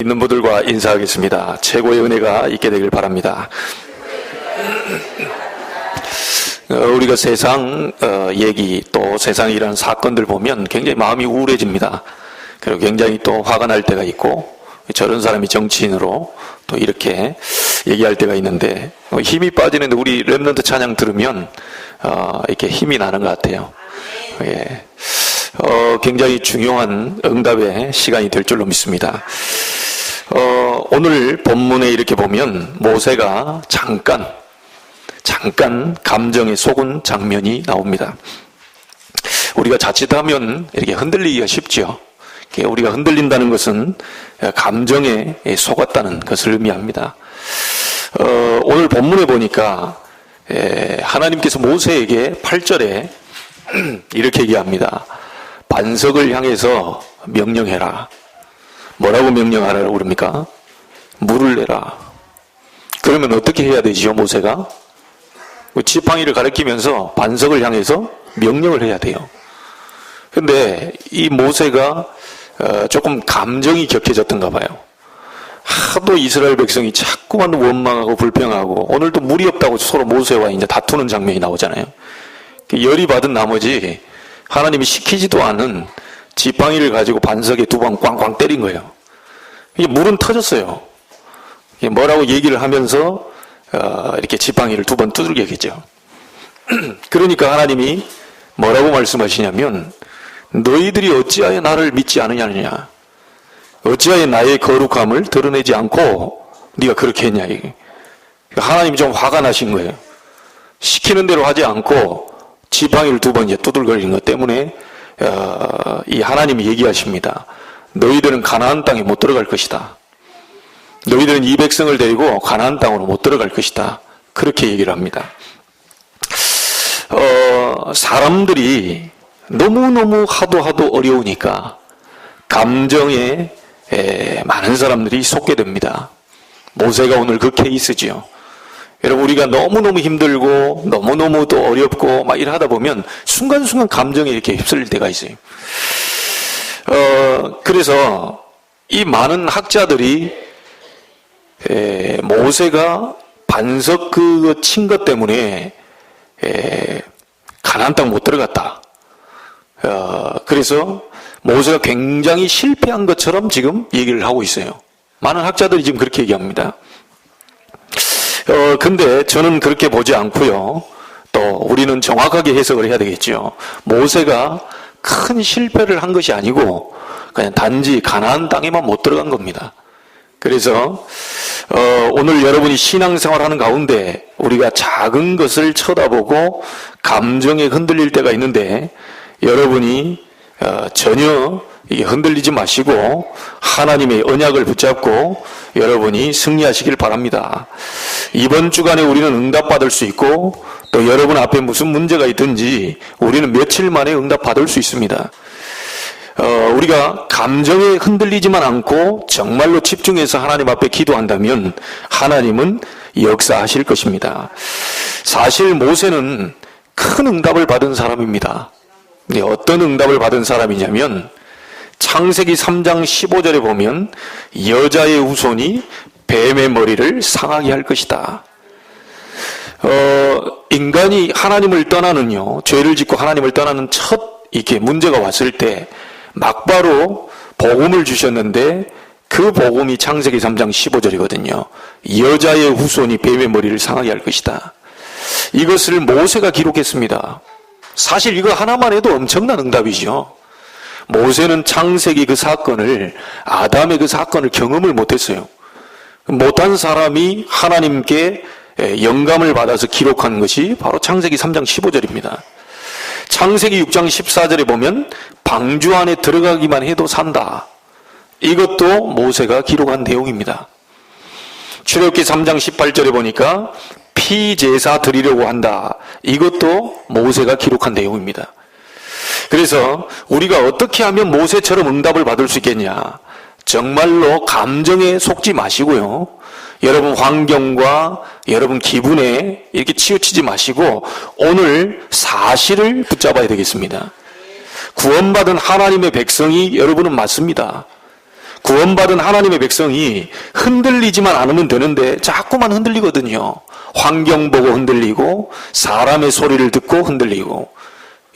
있는 분들과 인사하겠습니다. 최고의 은혜가 있게 되길 바랍니다. 우리가 세상 얘기 또 세상에 일어나는 사건들 보면 굉장히 마음이 우울해집니다. 그리고 굉장히 또 화가 날 때가 있고, 저런 사람이 정치인으로 또 이렇게 얘기할 때가 있는데, 힘이 빠지는데 우리 렘넌트 찬양 들으면 이렇게 힘이 나는 것 같아요. 예. 굉장히 중요한 응답의 시간이 될 줄로 믿습니다. 오늘 본문에 이렇게 보면 모세가 잠깐 감정에 속은 장면이 나옵니다. 우리가 자칫하면 이렇게 흔들리기가 쉽죠. 우리가 흔들린다는 것은 감정에 속았다는 것을 의미합니다. 오늘 본문에 보니까 하나님께서 모세에게 8절에 이렇게 얘기합니다. 반석을 향해서 명령해라. 뭐라고 명령하라고 그럽니까? 물을 내라. 그러면 어떻게 해야 되지요, 모세가? 지팡이를 가리키면서 반석을 향해서 명령을 해야 돼요. 근데 이 모세가 조금 감정이 격해졌던가 봐요. 하도 이스라엘 백성이 자꾸만 원망하고 불평하고, 오늘도 물이 없다고 서로 모세와 이제 다투는 장면이 나오잖아요. 열이 받은 나머지 하나님이 시키지도 않은 지팡이를 가지고 반석에 두 번 꽝꽝 때린 거예요. 이게 물은 터졌어요. 뭐라고 얘기를 하면서 이렇게 지팡이를 두 번 두들겨 겠죠. 그러니까 하나님이 뭐라고 말씀하시냐면, 너희들이 어찌하여 나를 믿지 않느냐, 어찌하여 나의 거룩함을 드러내지 않고 네가 그렇게 했냐. 하나님이 좀 화가 나신 거예요. 시키는 대로 하지 않고 지팡이를 두 번 이제 두들거리는 것 때문에 이 하나님이 얘기하십니다. 너희들은 가나안 땅에 못 들어갈 것이다. 너희들은 이 백성을 데리고 가나안 땅으로 못 들어갈 것이다. 그렇게 얘기를 합니다. 사람들이 너무너무 하도 어려우니까 감정에 많은 사람들이 속게 됩니다. 모세가 오늘 그 케이스지요. 여러분, 우리가 너무너무 힘들고 너무너무 또 어렵고 막 이러다 보면 순간순간 감정에 이렇게 휩쓸릴 때가 있어요. 그래서 이 많은 학자들이 모세가 반석 그거 친 것 때문에 가나안 땅 못 들어갔다. 그래서 모세가 굉장히 실패한 것처럼 지금 얘기를 하고 있어요. 많은 학자들이 지금 그렇게 얘기합니다. 근데 저는 그렇게 보지 않고요. 또 우리는 정확하게 해석을 해야 되겠죠. 모세가 큰 실패를 한 것이 아니고 그냥 단지 가나안 땅에만 못 들어간 겁니다. 그래서 오늘 여러분이 신앙생활 하는 가운데 우리가 작은 것을 쳐다보고 감정에 흔들릴 때가 있는데, 여러분이 전혀 흔들리지 마시고 하나님의 언약을 붙잡고 여러분이 승리하시길 바랍니다. 이번 주간에 우리는 응답받을 수 있고, 또 여러분 앞에 무슨 문제가 있든지 우리는 며칠 만에 응답받을 수 있습니다. 우리가 감정에 흔들리지만 않고 정말로 집중해서 하나님 앞에 기도한다면 하나님은 역사하실 것입니다. 사실 모세는 큰 응답을 받은 사람입니다. 어떤 응답을 받은 사람이냐면, 창세기 3장 15절에 보면 여자의 후손이 뱀의 머리를 상하게 할 것이다. 인간이 하나님을 떠나는요, 죄를 짓고 하나님을 떠나는 첫 이렇게 문제가 왔을 때 막바로 복음을 주셨는데, 그 복음이 창세기 3장 15절이거든요. 여자의 후손이 뱀의 머리를 상하게 할 것이다. 이것을 모세가 기록했습니다. 사실 이거 하나만 해도 엄청난 응답이죠. 모세는 창세기 그 사건을, 아담의 그 사건을 경험을 못했어요. 못한 사람이 하나님께 영감을 받아서 기록한 것이 바로 창세기 3장 15절입니다. 창세기 6장 14절에 보면 방주 안에 들어가기만 해도 산다. 이것도 모세가 기록한 내용입니다. 출애굽기 3장 18절에 보니까 피제사 드리려고 한다. 이것도 모세가 기록한 내용입니다. 그래서 우리가 어떻게 하면 모세처럼 응답을 받을 수 있겠냐? 정말로 감정에 속지 마시고요. 여러분 환경과 여러분 기분에 이렇게 치우치지 마시고 오늘 사실을 붙잡아야 되겠습니다. 구원받은 하나님의 백성이 여러분은 맞습니다. 구원받은 하나님의 백성이 흔들리지만 않으면 되는데 자꾸만 흔들리거든요. 환경 보고 흔들리고 사람의 소리를 듣고 흔들리고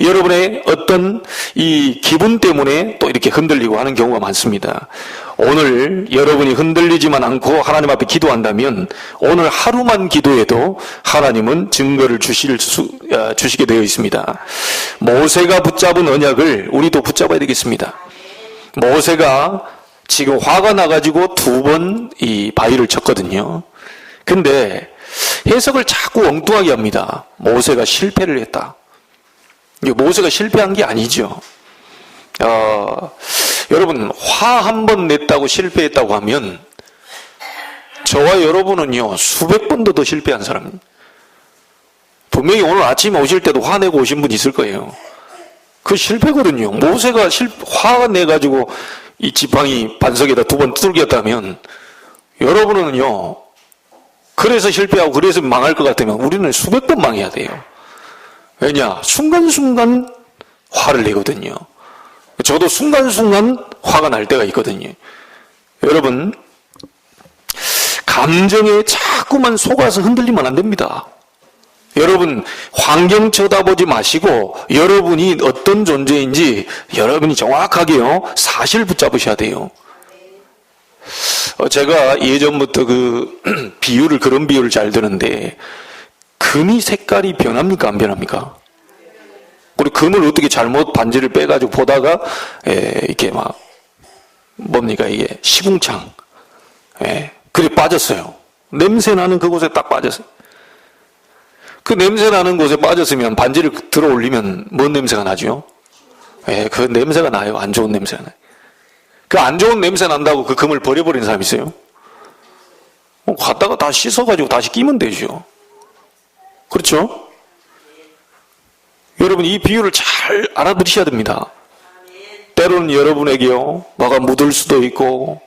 여러분의 어떤 이 기분 때문에 또 이렇게 흔들리고 하는 경우가 많습니다. 오늘 여러분이 흔들리지만 않고 하나님 앞에 기도한다면 오늘 하루만 기도해도 하나님은 증거를 주시게 되어 있습니다. 모세가 붙잡은 언약을 우리도 붙잡아야 되겠습니다. 모세가 지금 화가 나가지고 2번 이 바위를 쳤거든요. 근데 해석을 자꾸 엉뚱하게 합니다. 모세가 실패를 했다. 모세가 실패한 게 아니죠. 여러분 화 한 번 냈다고 실패했다고 하면 저와 여러분은요 수백 번도 더 실패한 사람입니다. 분명히 오늘 아침에 오실 때도 화내고 오신 분 있을 거예요. 그 실패거든요. 모세가 화가 내가지고 이 지팡이 반석에다 2번 두들겼다면 여러분은요 그래서 실패하고 그래서 망할 것 같으면 우리는 수백 번 망해야 돼요. 왜냐? 순간순간 화를 내거든요. 저도 순간순간 화가 날 때가 있거든요. 여러분 감정에 자꾸만 속아서 흔들리면 안 됩니다. 여러분 환경 쳐다보지 마시고 여러분이 어떤 존재인지 여러분이 정확하게요 사실 붙잡으셔야 돼요. 제가 예전부터 그런 비유를 잘 드는데 금이 색깔이 변합니까 안 변합니까? 우리 금을 어떻게 잘못 반지를 빼가지고 보다가 이렇게 막 뭡니까 이게 시궁창 그래 빠졌어요. 냄새 나는 그곳에 딱 빠졌어요. 그 냄새 나는 곳에 빠졌으면 반지를 들어 올리면 뭔 냄새가 나죠? 그 냄새가 나요. 안 좋은 냄새가 나요. 그 안 좋은 냄새 난다고 그 금을 버려버리는 사람 있어요? 갖다가 다 씻어가지고 다시 끼면 되죠. 그렇죠? 여러분 이 비유를 잘 알아들으셔야 됩니다. 때로는 여러분에게요 뭐가 묻을 수도 있고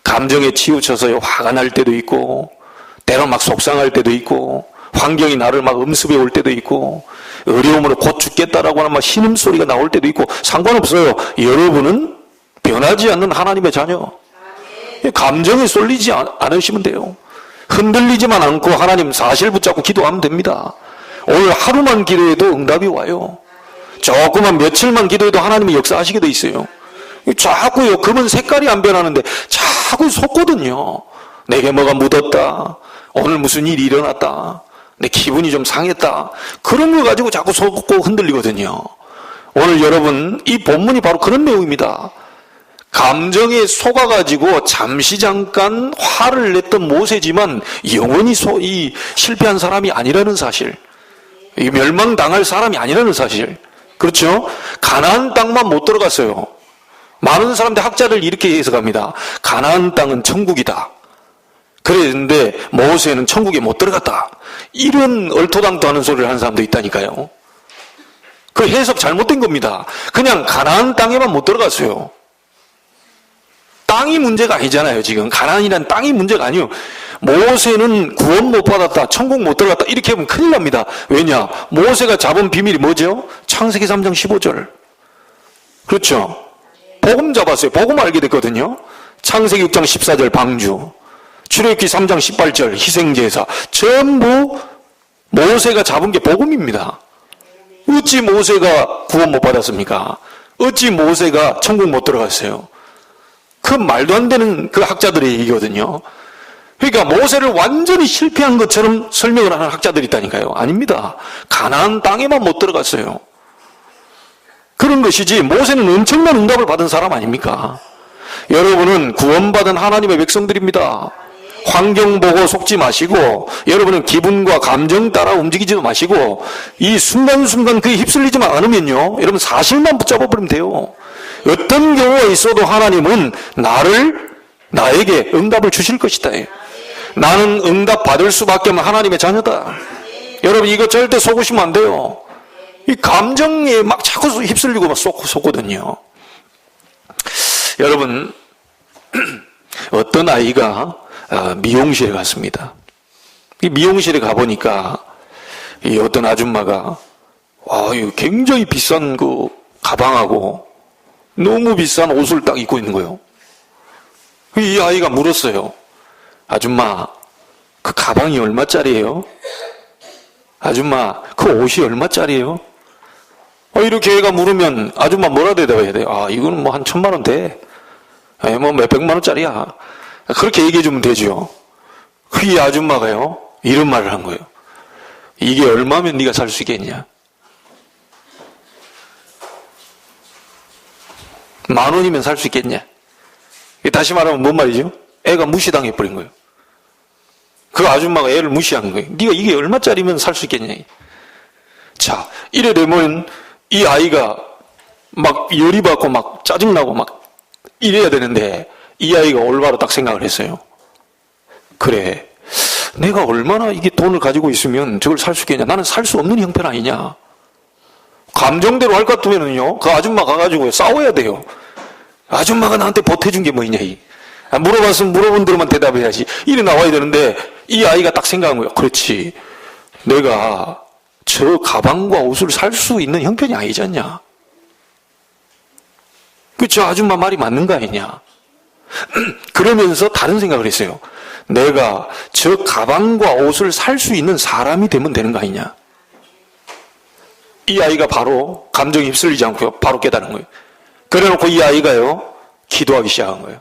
감정에 치우쳐서 화가 날 때도 있고 때로 막 속상할 때도 있고 환경이 나를 막 음습해 올 때도 있고 어려움으로 곧 죽겠다라고 하는 막 신음소리가 나올 때도 있고 상관없어요. 여러분은 변하지 않는 하나님의 자녀. 감정에 쏠리지 않으시면 돼요. 흔들리지만 않고 하나님 사실 붙잡고 기도하면 됩니다. 오늘 하루만 기도해도 응답이 와요. 조금만 며칠만 기도해도 하나님이 역사하시게 돼 있어요. 자꾸요 금은 색깔이 안 변하는데 자꾸 속거든요. 내게 뭐가 묻었다. 오늘 무슨 일이 일어났다. 내 기분이 좀 상했다. 그런 거 가지고 자꾸 속고 흔들리거든요. 오늘 여러분 이 본문이 바로 그런 내용입니다. 감정에 속아가지고 잠시 잠깐 화를 냈던 모세지만 영원히 실패한 사람이 아니라는 사실, 멸망당할 사람이 아니라는 사실. 그렇죠? 가나안 땅만 못 들어갔어요. 많은 사람들 학자들 이렇게 해석합니다. 가나안 땅은 천국이다. 그랬는데 모세는 천국에 못 들어갔다. 이런 얼토당토하는 소리를 하는 사람도 있다니까요. 그 해석 잘못된 겁니다. 그냥 가나안 땅에만 못 들어갔어요. 땅이 문제가 아니잖아요. 지금 가나안이란 땅이 문제가 아니에요. 모세는 구원 못 받았다, 천국 못 들어갔다 이렇게 하면 큰일 납니다. 왜냐? 모세가 잡은 비밀이 뭐죠? 창세기 3장 15절. 그렇죠? 복음 잡았어요. 복음 알게 됐거든요. 창세기 6장 14절 방주, 출애굽기 3장 18절 희생제사, 전부 모세가 잡은 게 복음입니다. 어찌 모세가 구원 못 받았습니까? 어찌 모세가 천국 못 들어갔어요? 그 말도 안 되는 그 학자들의 얘기거든요. 그러니까 모세를 완전히 실패한 것처럼 설명을 하는 학자들이 있다니까요. 아닙니다. 가나안 땅에만 못 들어갔어요. 그런 것이지 모세는 엄청난 응답을 받은 사람 아닙니까? 여러분은 구원받은 하나님의 백성들입니다. 환경 보고 속지 마시고 여러분은 기분과 감정 따라 움직이지도 마시고 이 순간순간 그에 휩쓸리지만 않으면요 여러분 사실만 붙잡아 버리면 돼요. 어떤 경우가 있어도 하나님은 나에게 응답을 주실 것이다. 나는 응답 받을 수밖에 없는 하나님의 자녀다. 여러분 이거 절대 속으시면 안 돼요. 이 감정에 막 자꾸 휩쓸리고 막 속거든요. 여러분 어떤 아이가 미용실에 갔습니다. 이 미용실에 가보니까 이 어떤 아줌마가 굉장히 비싼 그 가방하고 너무 비싼 옷을 딱 입고 있는 거예요. 이 아이가 물었어요. 아줌마, 그 가방이 얼마짜리예요? 아줌마, 그 옷이 얼마짜리예요? 이렇게 애가 물으면 아줌마 뭐라 대답해야 돼요? 이거는 뭐 한 1,000만 원 돼. 뭐 몇백만 원짜리야. 그렇게 얘기해 주면 되죠. 이 아줌마가요, 이런 말을 한 거예요. 이게 얼마면 네가 살 수 있겠냐? 10,000원이면 살 수 있겠냐? 다시 말하면 뭔 말이죠? 애가 무시당해 버린 거예요. 그 아줌마가 애를 무시한 거예요. 네가 이게 얼마짜리면 살 수 있겠냐? 자, 이래 되면 이 아이가 막 열이 받고 막 짜증나고 막 이래야 되는데, 이 아이가 올바로 딱 생각을 했어요. 그래, 내가 얼마나 이게 돈을 가지고 있으면 저걸 살 수 있겠냐? 나는 살 수 없는 형편 아니냐? 감정대로 할 것 같으면요, 그 아줌마 가가지고 싸워야 돼요. 아줌마가 나한테 보태준 게 뭐냐? 물어봤으면 물어본 대로만 대답해야지. 이래 나와야 되는데, 이 아이가 딱 생각한 거예요. 그렇지, 내가 저 가방과 옷을 살 수 있는 형편이 아니지 않냐? 그쵸, 아줌마 말이 맞는 거 아니냐? 그러면서 다른 생각을 했어요. 내가 저 가방과 옷을 살 수 있는 사람이 되면 되는 거 아니냐? 이 아이가 바로 감정에 휩쓸리지 않고요, 바로 깨달은 거예요. 그래놓고 이 아이가요, 기도하기 시작한 거예요.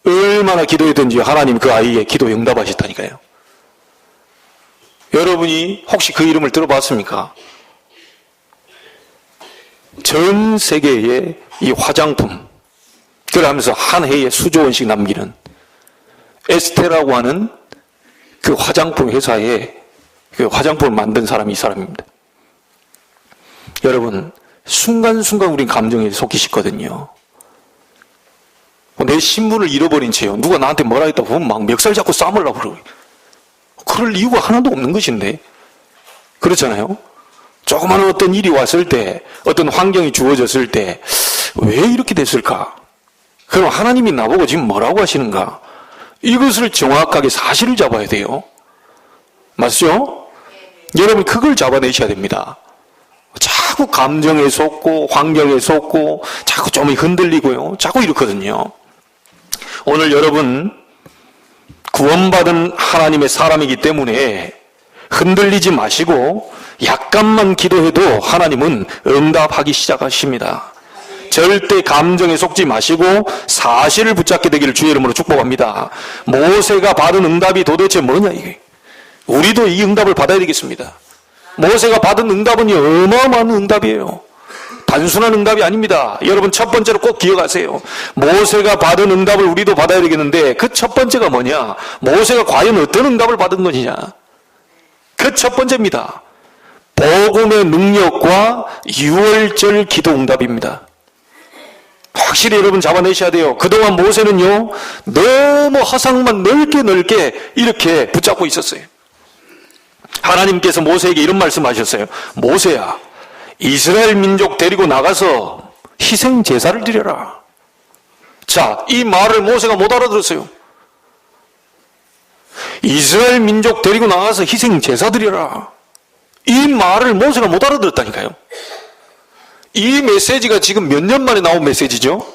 얼마나 기도했든지 하나님 그 아이의 기도 응답하셨다니까요. 여러분이 혹시 그 이름을 들어봤습니까? 전 세계에 이 화장품, 그러면서 한 해에 수조 원씩 남기는 에스테라고 하는 그 화장품 회사에 그 화장품을 만든 사람이 이 사람입니다. 여러분, 순간순간 우린 감정에 속기 쉽거든요. 내 신분을 잃어버린 채요, 누가 나한테 뭐라 했다고 보면 막 멱살 잡고 싸우려고 그러고, 그럴 이유가 하나도 없는 것인데, 그렇잖아요? 조그마한 어떤 일이 왔을 때, 어떤 환경이 주어졌을 때, 왜 이렇게 됐을까? 그럼 하나님이 나보고 지금 뭐라고 하시는가? 이것을 정확하게 사실을 잡아야 돼요. 맞죠? 여러분, 그걸 잡아내셔야 됩니다. 자꾸 감정에 속고 환경에 속고 자꾸 좀 흔들리고요, 자꾸 이렇거든요. 오늘 여러분, 구원받은 하나님의 사람이기 때문에 흔들리지 마시고 약간만 기도해도 하나님은 응답하기 시작하십니다. 절대 감정에 속지 마시고 사실을 붙잡게 되기를 주의 이름으로 축복합니다. 모세가 받은 응답이 도대체 뭐냐, 이게. 우리도 이 응답을 받아야 되겠습니다. 모세가 받은 응답은 어마어마한 응답이에요. 단순한 응답이 아닙니다. 여러분, 첫 번째로 꼭 기억하세요. 모세가 받은 응답을 우리도 받아야 되겠는데, 그 첫 번째가 뭐냐? 모세가 과연 어떤 응답을 받은 것이냐? 그 첫 번째입니다. 복음의 능력과 유월절 기도 응답입니다. 확실히 여러분 잡아내셔야 돼요. 그동안 모세는요, 너무 허상만 넓게 이렇게 붙잡고 있었어요. 하나님께서 모세에게 이런 말씀하셨어요. 모세야, 이스라엘 민족 데리고 나가서 희생 제사를 드려라. 자, 이 말을 모세가 못 알아들었어요. 이스라엘 민족 데리고 나가서 희생 제사 드려라. 이 말을 모세가 못 알아들었다니까요. 이 메시지가 지금 몇 년 만에 나온 메시지죠?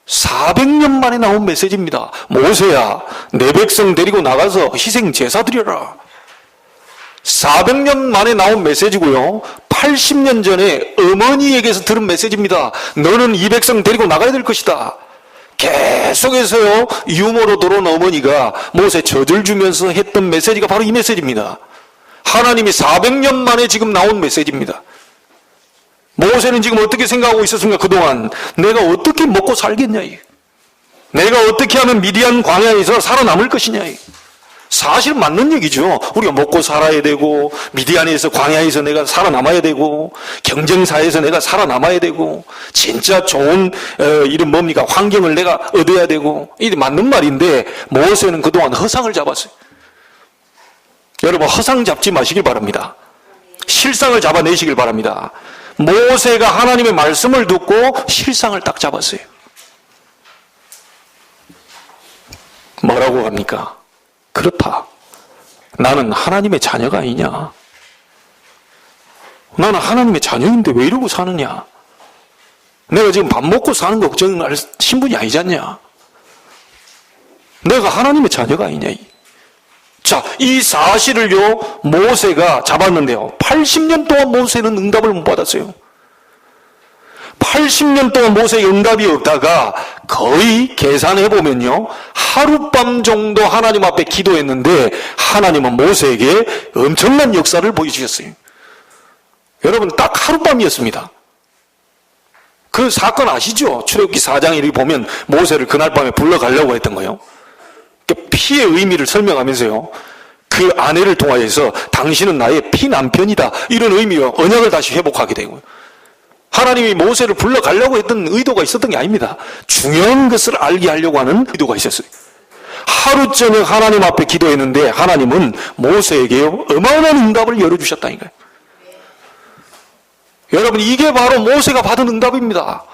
400년 만에 나온 메시지입니다. 모세야, 내 백성 데리고 나가서 희생 제사 드려라. 400년 만에 나온 메시지고요, 80년 전에 어머니에게서 들은 메시지입니다. 너는 이 백성 데리고 나가야 될 것이다. 계속해서요, 유머로 들어온 어머니가 모세 젖을 주면서 했던 메시지가 바로 이 메시지입니다. 하나님이 400년 만에 지금 나온 메시지입니다. 모세는 지금 어떻게 생각하고 있었습니까? 그동안 내가 어떻게 먹고 살겠냐, 내가 어떻게 하면 미디안 광야에서 살아남을 것이냐. 사실 맞는 얘기죠. 우리가 먹고 살아야 되고, 미디안에서 광야에서 내가 살아남아야 되고, 경쟁사에서 내가 살아남아야 되고, 진짜 좋은 이런 뭡니까, 환경을 내가 얻어야 되고, 이게 맞는 말인데 모세는 그동안 허상을 잡았어요. 여러분, 허상 잡지 마시길 바랍니다. 실상을 잡아내시길 바랍니다. 모세가 하나님의 말씀을 듣고 실상을 딱 잡았어요. 뭐라고 합니까? 그렇다, 나는 하나님의 자녀가 아니냐? 나는 하나님의 자녀인데 왜 이러고 사느냐? 내가 지금 밥 먹고 사는 거 걱정할 신분이 아니지 않냐? 내가 하나님의 자녀가 아니냐. 자, 이 사실을요, 모세가 잡았는데요. 80년 동안 모세는 응답을 못 받았어요. 80년 동안 모세의 응답이 없다가 거의 계산해보면요, 하룻밤 정도 하나님 앞에 기도했는데 하나님은 모세에게 엄청난 역사를 보여주셨어요. 여러분, 딱 하룻밤이었습니다. 그 사건 아시죠? 출애굽기 4장에 이렇게 보면 모세를 그날 밤에 불러가려고 했던 거예요. 피의 의미를 설명하면서요, 그 아내를 통하여서 당신은 나의 피남편이다, 이런 의미로 언약을 다시 회복하게 되고요. 하나님이 모세를 불러가려고 했던 의도가 있었던 게 아닙니다. 중요한 것을 알게 하려고 하는 의도가 있었어요. 하루 저녁 하나님 앞에 기도했는데 하나님은 모세에게요, 어마어마한 응답을 열어주셨다니까요. 여러분, 이게 바로 모세가 받은 응답입니다.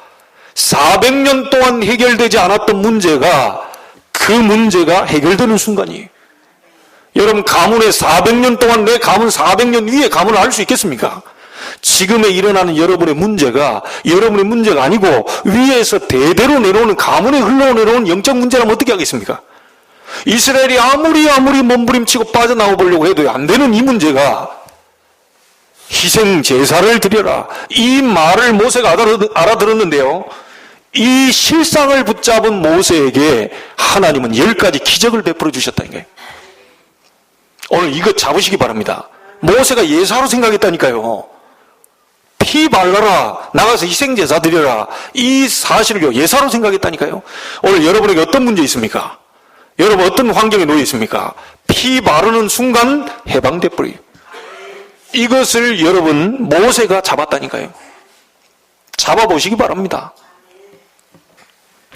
400년 동안 해결되지 않았던 문제가, 그 문제가 해결되는 순간이에요. 여러분, 가문에 400년 동안 내 가문 400년 위에 가문을 할 수 있겠습니까? 지금에 일어나는 여러분의 문제가 여러분의 문제가 아니고 위에서 대대로 내려오는, 가문에 흘러내려오는 영적 문제라면 어떻게 하겠습니까? 이스라엘이 아무리 몸부림치고 빠져나와 보려고 해도 안 되는 이 문제가, 희생 제사를 드려라, 이 말을 모세가 알아들었는데요, 이 실상을 붙잡은 모세에게 하나님은 10가지 기적을 베풀어 주셨다니까요. 오늘 이거 잡으시기 바랍니다. 모세가 예사로 생각했다니까요. 피 발라라, 나가서 희생제사 드려라, 이 사실을 예사로 생각했다니까요. 오늘 여러분에게 어떤 문제 있습니까? 여러분 어떤 환경에 놓여 있습니까? 피 바르는 순간 해방돼 버려요. 이것을 여러분 모세가 잡았다니까요. 잡아보시기 바랍니다.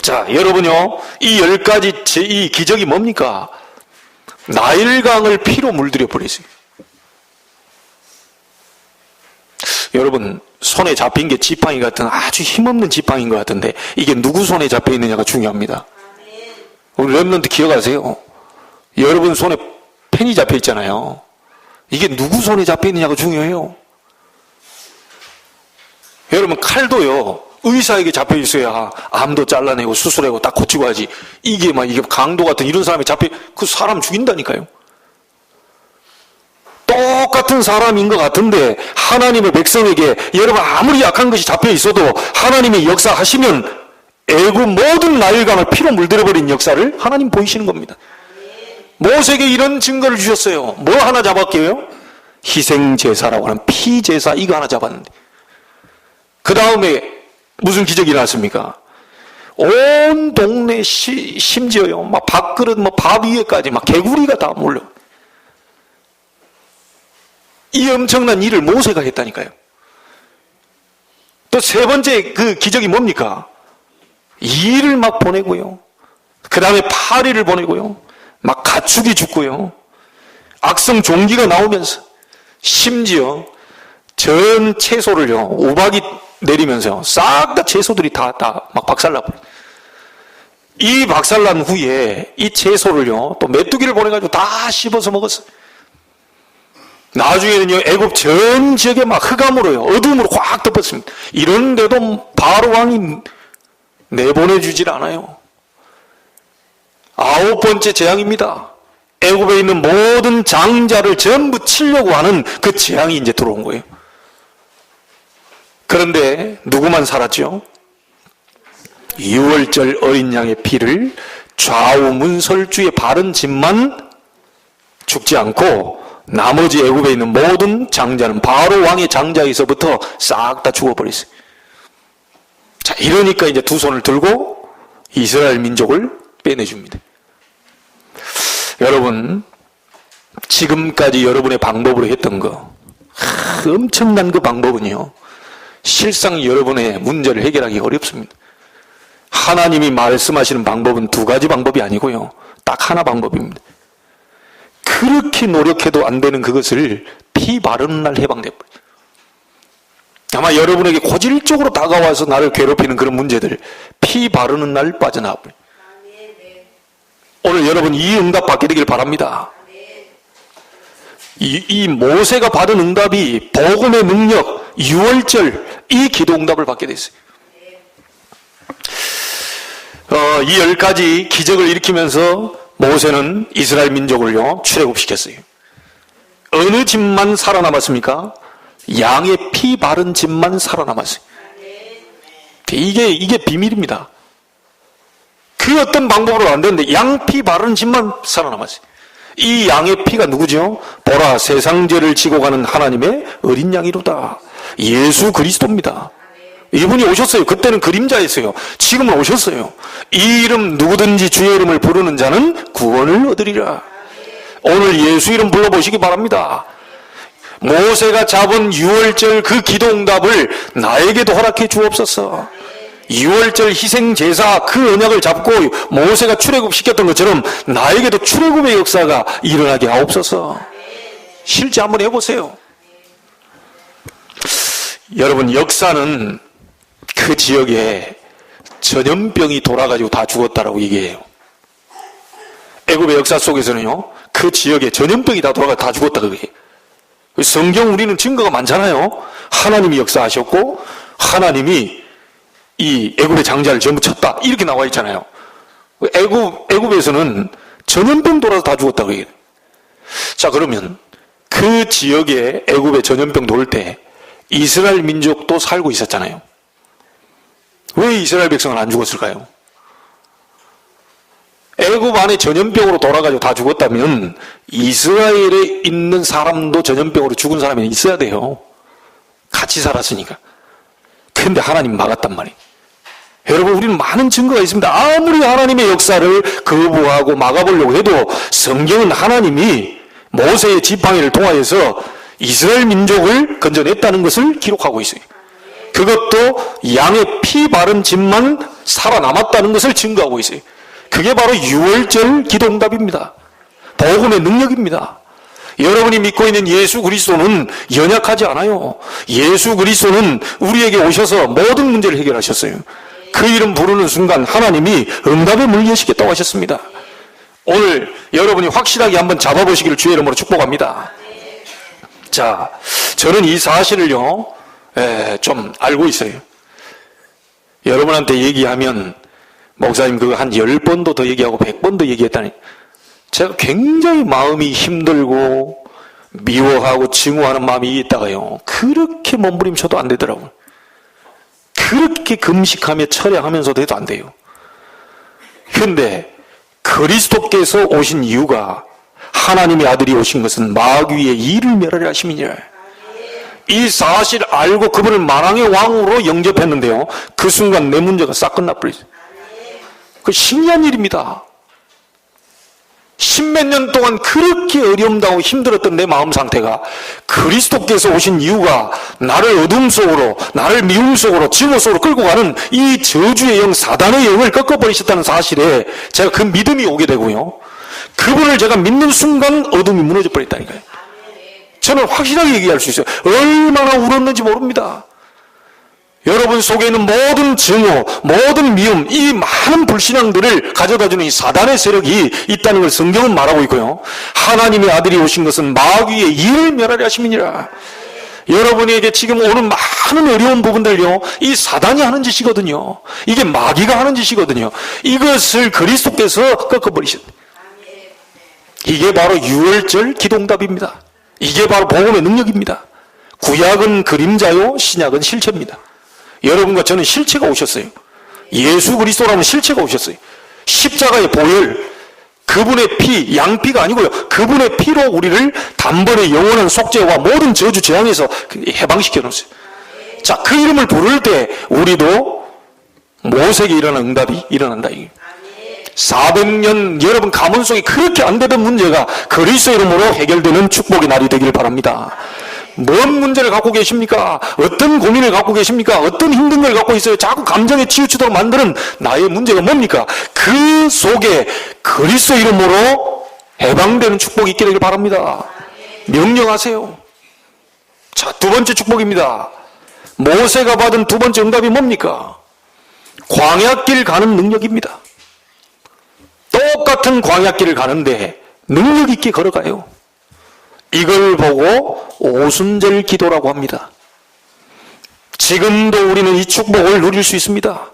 자, 여러분요, 이 10가지 이 기적이 뭡니까? 나일강을 피로 물들여 버렸어요. 여러분, 손에 잡힌 게 지팡이 같은 아주 힘없는 지팡이인 것 같은데 이게 누구 손에 잡혀 있느냐가 중요합니다. 우리 렘넌트 기억하세요? 여러분 손에 펜이 잡혀 있잖아요. 이게 누구 손에 잡혀 있느냐가 중요해요. 여러분, 칼도요, 의사에게 잡혀 있어야 암도 잘라내고 수술하고 딱 고치고 하지. 이게 강도 같은 이런 사람이 잡혀, 그 사람 죽인다니까요. 똑같은 사람인 것 같은데 하나님의 백성에게 여러분 아무리 약한 것이 잡혀 있어도 하나님의 역사하시면 애굽 모든 나일강을 피로 물들여버린 역사를 하나님 보이시는 겁니다. 모세에게 이런 증거를 주셨어요. 뭐 하나 잡았게요? 희생제사라고 하는 피제사, 이거 하나 잡았는데 그 다음에 무슨 기적이 일어났습니까? 온 동네 심지어요, 막 밥그릇, 밥 위에까지 막 개구리가 다 몰려. 이 엄청난 일을 모세가 했다니까요. 또 세 번째 그 기적이 뭡니까? 이를 막 보내고요. 그 다음에 파리를 보내고요. 막 가축이 죽고요. 악성 종기가 나오면서 심지어 전 채소를요, 우박이 내리면서 싹 다 채소들이 다 막 박살나버려요. 이 박살난 후에 이 채소를요, 또 메뚜기를 보내가지고 다 씹어서 먹었어요. 나중에는요, 애굽 전 지역에 막 흑암으로요, 어둠으로 꽉 덮었습니다. 이런데도 바로 왕이 내보내주질 않아요. 9번째 재앙입니다. 애굽에 있는 모든 장자를 전부 치려고 하는 그 재앙이 이제 들어온 거예요. 그런데 누구만 살았죠? 유월절 어린 양의 피를 좌우 문설주에 바른 집만 죽지 않고 나머지 애굽에 있는 모든 장자는 바로 왕의 장자에서부터 싹 다 죽어버렸어요. 자, 이러니까 이제 두 손을 들고 이스라엘 민족을 빼내줍니다. 여러분, 지금까지 여러분의 방법으로 했던 거, 엄청난 그 방법은요, 실상 여러분의 문제를 해결하기 어렵습니다. 하나님이 말씀하시는 방법은 2가지 방법이 아니고요, 딱 하나 방법입니다. 그렇게 노력해도 안 되는 그것을 피 바르는 날 해방돼버려요. 아마 여러분에게 고질적으로 다가와서 나를 괴롭히는 그런 문제들, 피 바르는 날 빠져나와버려요. 오늘 여러분 이 응답 받게 되길 바랍니다. 이 모세가 받은 응답이 복음의 능력, 유월절, 이 기도 응답을 받게 됐어요. 이 10가지 기적을 일으키면서 모세는 이스라엘 민족을요 출애굽시켰어요. 어느 집만 살아남았습니까? 양의 피 바른 집만 살아남았어요. 이게 비밀입니다. 그 어떤 방법으로 안 되는데 양피 바른 집만 살아남았어요. 이 양의 피가 누구죠? 보라, 세상 죄를 지고 가는 하나님의 어린 양이로다. 예수 그리스도입니다. 이분이 오셨어요. 그때는 그림자였어요. 지금은 오셨어요. 이 이름 누구든지 주의 이름을 부르는 자는 구원을 얻으리라. 오늘 예수 이름 불러보시기 바랍니다. 모세가 잡은 유월절 그 기도응답을 나에게도 허락해 주옵소서. 유월절 희생제사 그 언약을 잡고 모세가 출애굽시켰던 것처럼 나에게도 출애굽의 역사가 일어나게 하옵소서. 실제 한번 해보세요. 여러분, 역사는 그 지역에 전염병이 돌아가지고 다 죽었다라고 얘기해요. 애굽의 역사 속에서는요, 그 지역에 전염병이 다 돌아가 다 죽었다 그게. 성경 우리는 증거가 많잖아요. 하나님이 역사하셨고 하나님이 이 애굽의 장자를 전부 쳤다 이렇게 나와 있잖아요. 애굽에서는 전염병 돌아서 다 죽었다 그게. 자, 그러면 그 지역에 애굽에 전염병 돌 때 이스라엘 민족도 살고 있었잖아요. 왜 이스라엘 백성은 안 죽었을까요? 애굽 안에 전염병으로 돌아가지고 다 죽었다면 이스라엘에 있는 사람도 전염병으로 죽은 사람이 있어야 돼요. 같이 살았으니까. 근데 하나님 막았단 말이에요. 여러분, 우리는 많은 증거가 있습니다. 아무리 하나님의 역사를 거부하고 막아보려고 해도 성경은 하나님이 모세의 지팡이를 통하여서 이스라엘 민족을 건져냈다는 것을 기록하고 있어요. 그것도 양의 피 바른 집만 살아남았다는 것을 증거하고 있어요. 그게 바로 유월절 기도응답입니다. 복음의 능력입니다. 여러분이 믿고 있는 예수 그리스도는 연약하지 않아요. 예수 그리스도는 우리에게 오셔서 모든 문제를 해결하셨어요. 그 이름 부르는 순간 하나님이 응답의 문을 여시겠다고 하셨습니다. 오늘 여러분이 확실하게 한번 잡아보시기를 주의 이름으로 축복합니다. 자, 저는 이 사실을요 좀 알고 있어요. 여러분한테 얘기하면 목사님 그거 한 10번도 더 얘기하고 100번도 얘기했다니, 제가 굉장히 마음이 힘들고 미워하고 증오하는 마음이 있다가요 그렇게 몸부림쳐도 안 되더라고요. 그렇게 금식하며 철야하면서도 해도 안 돼요. 그런데 그리스도께서 오신 이유가, 하나님의 아들이 오신 것은 마귀의 일을 멸하려 하심이니라. 이 사실 알고 그분을 만왕의 왕으로 영접했는데요 그 순간 내 문제가 싹 끝나버렸어요. 그 신기한 일입니다. 십몇 년 동안 그렇게 어려움다고 힘들었던 내 마음 상태가 그리스도께서 오신 이유가 나를 어둠 속으로, 나를 미움 속으로, 증오 속으로 끌고 가는 이 저주의 영, 사단의 영을 꺾어버리셨다는 사실에 제가 그 믿음이 오게 되고요, 그분을 제가 믿는 순간 어둠이 무너져 버렸다니까요. 저는 확실하게 얘기할 수 있어요. 얼마나 울었는지 모릅니다. 여러분 속에 있는 모든 증오, 모든 미움, 이 많은 불신앙들을 가져다주는 이 사단의 세력이 있다는 걸 성경은 말하고 있고요, 하나님의 아들이 오신 것은 마귀의 일을 멸하려 하심이니라. 여러분에게 지금 오는 많은 어려운 부분들요 이 사단이 하는 짓이거든요. 이게 마귀가 하는 짓이거든요. 이것을 그리스도께서 꺾어버리셨다. 이게 바로 유월절 기도응답입니다. 이게 바로 복음의 능력입니다. 구약은 그림자요 신약은 실체입니다. 여러분과 저는 실체가 오셨어요. 예수 그리스도라는 실체가 오셨어요. 십자가의 보혈, 그분의 피, 양피가 아니고요 그분의 피로 우리를 단번에 영원한 속죄와 모든 저주 재앙에서 해방시켜 놓았어요. 자, 그 이름을 부를 때 우리도 모세에게 일어난 응답이 일어난다. 400년 여러분 가문 속에 그렇게 안 되던 문제가 그리스도 이름으로 해결되는 축복의 날이 되기를 바랍니다. 뭔 문제를 갖고 계십니까? 어떤 고민을 갖고 계십니까? 어떤 힘든 걸 갖고 있어요? 자꾸 감정에 치우치도록 만드는 나의 문제가 뭡니까? 그 속에 그리스도 이름으로 해방되는 축복이 있게 되길 바랍니다. 명령하세요. 자, 두 번째 축복입니다. 모세가 받은 두 번째 응답이 뭡니까? 광야길 가는 능력입니다. 똑같은 광야길을 가는데 능력 있게 걸어가요. 이걸 보고 오순절 기도라고 합니다. 지금도 우리는 이 축복을 누릴 수 있습니다.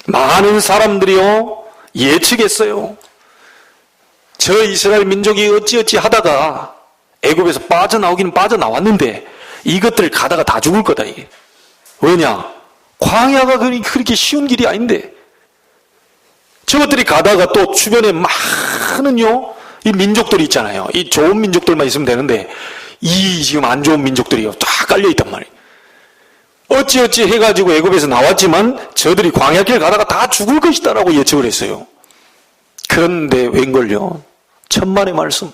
많은 사람들이요 예측했어요. 저 이스라엘 민족이 어찌어찌 하다가 애굽에서 빠져나오기는 빠져나왔는데 이것들 가다가 다 죽을 거다 이게. 왜냐? 광야가 그렇게 쉬운 길이 아닌데 저것들이 가다가 또 주변에 많은요 이 민족들이 있잖아요. 이 좋은 민족들만 있으면 되는데 이 지금 안 좋은 민족들이 다 깔려있단 말이에요. 어찌어찌 해가지고 애굽에서 나왔지만 저들이 광야길 가다가 다 죽을 것이다 라고 예측을 했어요. 그런데 웬걸요? 천만의 말씀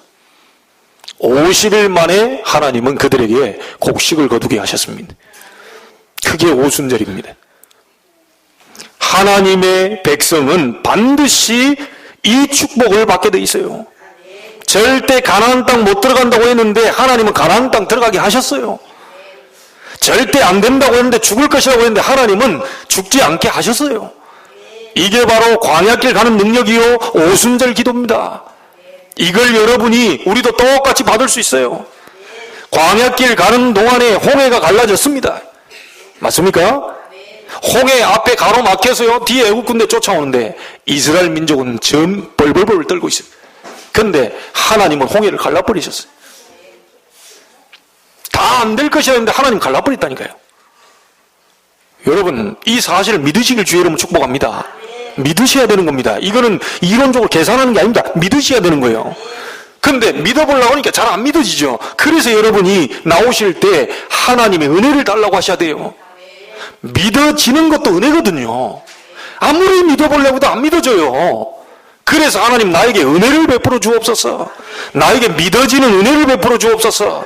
50일 만에 하나님은 그들에게 곡식을 거두게 하셨습니다. 그게 오순절입니다. 하나님의 백성은 반드시 이 축복을 받게 돼 있어요. 절대 가나안 땅 못 들어간다고 했는데 하나님은 가나안 땅 들어가게 하셨어요. 절대 안 된다고 했는데 죽을 것이라고 했는데 하나님은 죽지 않게 하셨어요. 이게 바로 광야길 가는 능력이요 오순절 기도입니다. 이걸 여러분이 우리도 똑같이 받을 수 있어요. 광야길 가는 동안에 홍해가 갈라졌습니다. 맞습니까? 홍해 앞에 가로막혀서요 뒤에 애국 군대 쫓아오는데 이스라엘 민족은 전 벌벌벌 떨고 있어요. 그런데 하나님은 홍해를 갈라버리셨어요. 다 안 될 것이었는데 하나님 갈라버렸다니까요. 여러분 이 사실을 믿으시길 주의 이름으로 축복합니다. 믿으셔야 되는 겁니다. 이거는 이론적으로 계산하는 게 아닙니다. 믿으셔야 되는 거예요. 근데 믿어보려고 하니까 잘 안 믿어지죠. 그래서 여러분이 나오실 때 하나님의 은혜를 달라고 하셔야 돼요. 믿어지는 것도 은혜거든요. 아무리 믿어보려고 해도 안 믿어져요. 그래서 하나님 나에게 은혜를 베풀어 주옵소서. 나에게 믿어지는 은혜를 베풀어 주옵소서.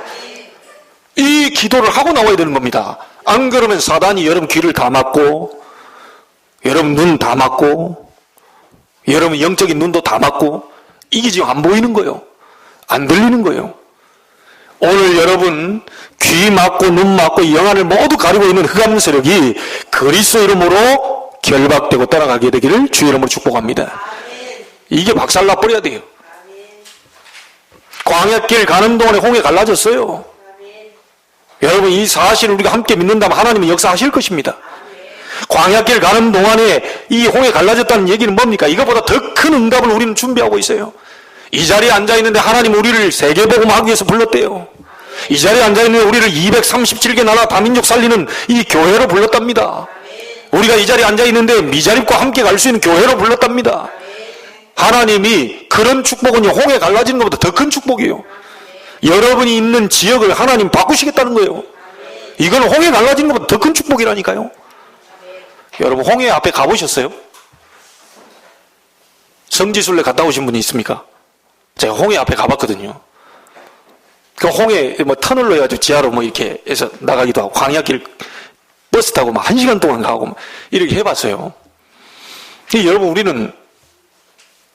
이 기도를 하고 나와야 되는 겁니다. 안 그러면 사단이 여러분 귀를 다 막고 여러분 눈 다 막고 여러분 영적인 눈도 다 막고 이게 지금 안 보이는 거예요. 안 들리는 거예요. 오늘 여러분 귀 막고 눈 막고 영안을 모두 가리고 있는 흑암 세력이 그리스도 이름으로 결박되고 떠나가게 되기를 주의 이름으로 축복합니다. 이게 박살나버려야 돼요. 광야길 가는 동안에 홍해 갈라졌어요. 여러분 이 사실을 우리가 함께 믿는다면 하나님은 역사하실 것입니다. 광야길 가는 동안에 이 홍해 갈라졌다는 얘기는 뭡니까? 이거보다 더 큰 응답을 우리는 준비하고 있어요. 이 자리에 앉아있는데 하나님 우리를 세계복음하기 위해서 불렀대요. 이 자리에 앉아있는 우리를 237개 나라 다민족 살리는 이 교회로 불렀답니다. 우리가 이 자리에 앉아있는데 미자립과 함께 갈 수 있는 교회로 불렀답니다. 하나님이 그런 축복은요 홍해 갈라지는 것보다 더 큰 축복이에요. 여러분이 있는 지역을 하나님 바꾸시겠다는 거예요. 이건 홍해 갈라지는 것보다 더 큰 축복이라니까요. 여러분 홍해 앞에 가보셨어요? 성지순례 갔다 오신 분이 있습니까? 제가 홍해 앞에 가봤거든요. 그 홍해 뭐 터널로 해가지고 지하로 뭐 이렇게 해서 나가기도 하고 광야길 버스 타고 막 1시간 동안 가고 이렇게 해봤어요. 여러분 우리는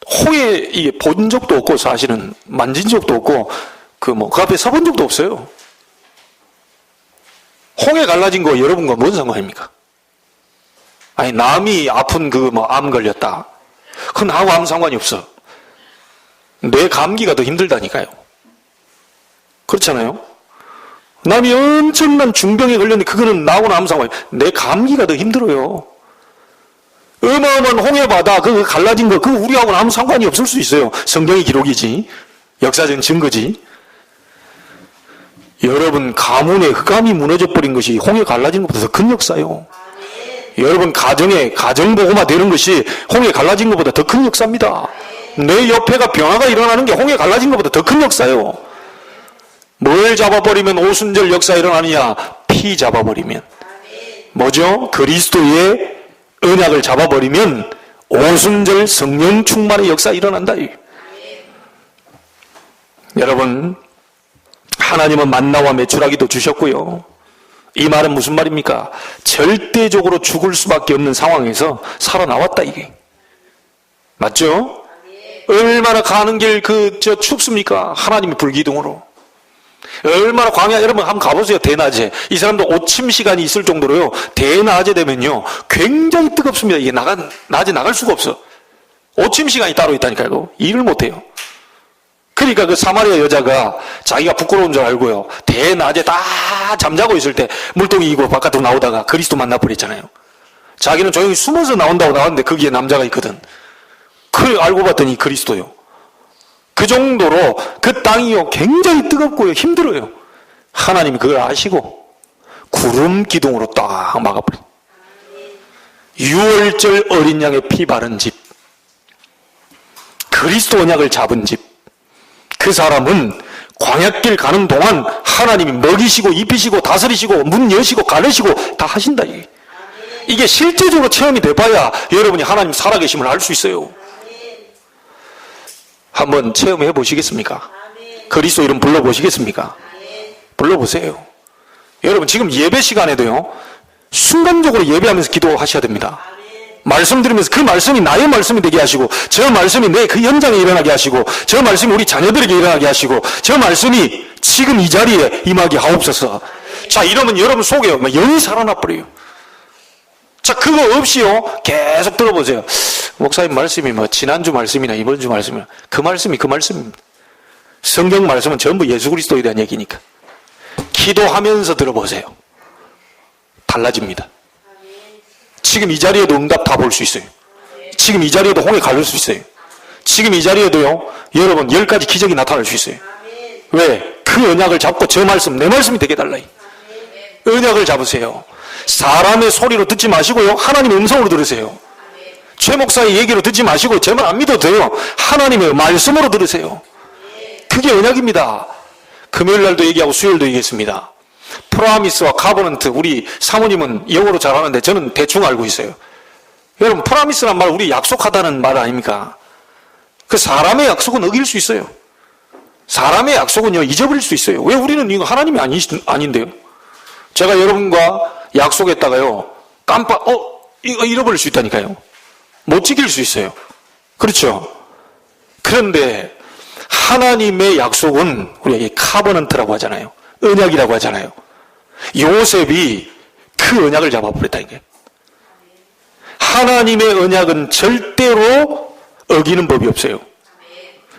홍해 이게 본 적도 없고 사실은 만진 적도 없고 그 앞에 서본 적도 없어요. 홍해 갈라진 거 여러분과 뭔 상관입니까? 아니 남이 아픈 암 걸렸다. 그건 나하고 아무 상관이 없어. 내 감기가 더 힘들다니까요. 그렇잖아요. 남이 엄청난 중병에 걸렸는데 그거는 나하고는 아무 상관이 없어요. 내 감기가 더 힘들어요. 어마어마한 홍해바다 그거 갈라진 거 그거 우리하고는 아무 상관이 없을 수 있어요. 성경의 기록이지 역사적인 증거지. 여러분 가문의 흑암이 무너져 버린 것이 홍해 갈라진 것보다 더 큰 역사예요. 여러분 가정에 가정보고만 되는 것이 홍해 갈라진 것보다 더 큰 역사입니다. 내 옆에가 변화가 일어나는 게 홍해 갈라진 것보다 더 큰 역사예요. 뭘 잡아버리면 오순절 역사 일어나느냐? 피 잡아버리면 뭐죠? 그리스도의 언약을 잡아버리면 오순절 성령 충만의 역사 일어난다. 여러분 하나님은 만나와 메추라기도 주셨고요. 이 말은 무슨 말입니까? 절대적으로 죽을 수밖에 없는 상황에서 살아나왔다 이게. 맞죠? 얼마나 가는 길 춥습니까? 하나님의 불기둥으로. 얼마나 광야, 여러분 한번 가보세요. 대낮에. 이 사람도 오침 시간이 있을 정도로요. 대낮에 되면요. 굉장히 뜨겁습니다. 이게 낮에 나갈 수가 없어. 오침 시간이 따로 있다니까요. 일을 못해요. 그러니까 그 사마리아 여자가 자기가 부끄러운 줄 알고요. 대낮에 다 잠자고 있을 때 물동이 이고 바깥으로 나오다가 그리스도 만나버렸잖아요. 자기는 조용히 숨어서 나온다고 나왔는데 거기에 남자가 있거든. 그래 알고 봤더니 그리스도요. 그 정도로 그 땅이요 굉장히 뜨겁고요 힘들어요. 하나님이 그걸 아시고 구름 기둥으로 딱 막아버린 6월절 어린 양의 피 바른 집, 그리스도 언약을 잡은 집, 그 사람은 광야길 가는 동안 하나님이 먹이시고 입히시고 다스리시고 문 여시고 가르시고 다 하신다. 이게 실제적으로 체험이 돼봐야 여러분이 하나님 살아계심을 알 수 있어요. 한번 체험해 보시겠습니까? 그리스도 이름 불러보시겠습니까? 불러보세요. 여러분 지금 예배 시간에도요 순간적으로 예배하면서 기도하셔야 됩니다. 말씀 들으면서 그 말씀이 나의 말씀이 되게 하시고, 저 말씀이 내 그 현장에 일어나게 하시고, 저 말씀이 우리 자녀들에게 일어나게 하시고, 저 말씀이 지금 이 자리에 임하게 하옵소서. 자, 이러면 여러분 속에 영이 살아나 버려요. 자, 그거 없이요 계속 들어보세요. 목사님 말씀이 지난주 말씀이나 이번 주 말씀이나 그 말씀입니다. 성경 말씀은 전부 예수 그리스도에 대한 얘기니까 기도하면서 들어보세요. 달라집니다. 지금 이 자리에도 응답 다 볼 수 있어요. 지금 이 자리에도 홍해 가를 수 있어요. 지금 이 자리에도요 여러분 10가지 기적이 나타날 수 있어요. 왜? 그 언약을 잡고 저 말씀, 내 말씀이 되게 달라요. 언약을 잡으세요. 사람의 소리로 듣지 마시고요 하나님의 음성으로 들으세요. 최 목사의 얘기로 듣지 마시고 제 말 안 믿어도 돼요. 하나님의 말씀으로 들으세요. 그게 언약입니다. 금요일 날도 얘기하고 수요일도 얘기했습니다. 프라미스와 카버넌트, 우리 사모님은 영어로 잘하는데 저는 대충 알고 있어요. 여러분 프라미스란 말 우리 약속하다는 말 아닙니까? 그 사람의 약속은 어길 수 있어요. 사람의 약속은요 잊어버릴 수 있어요. 왜? 우리는 이거 하나님이 아닌데요. 제가 여러분과 약속했다가요 이거 잃어버릴 수 있다니까요. 못 지킬 수 있어요. 그렇죠? 그런데 하나님의 약속은 우리에게 카버넌트라고 하잖아요. 언약이라고 하잖아요. 요셉이 그 언약을 잡아버렸다니까요. 하나님의 언약은 절대로 어기는 법이 없어요.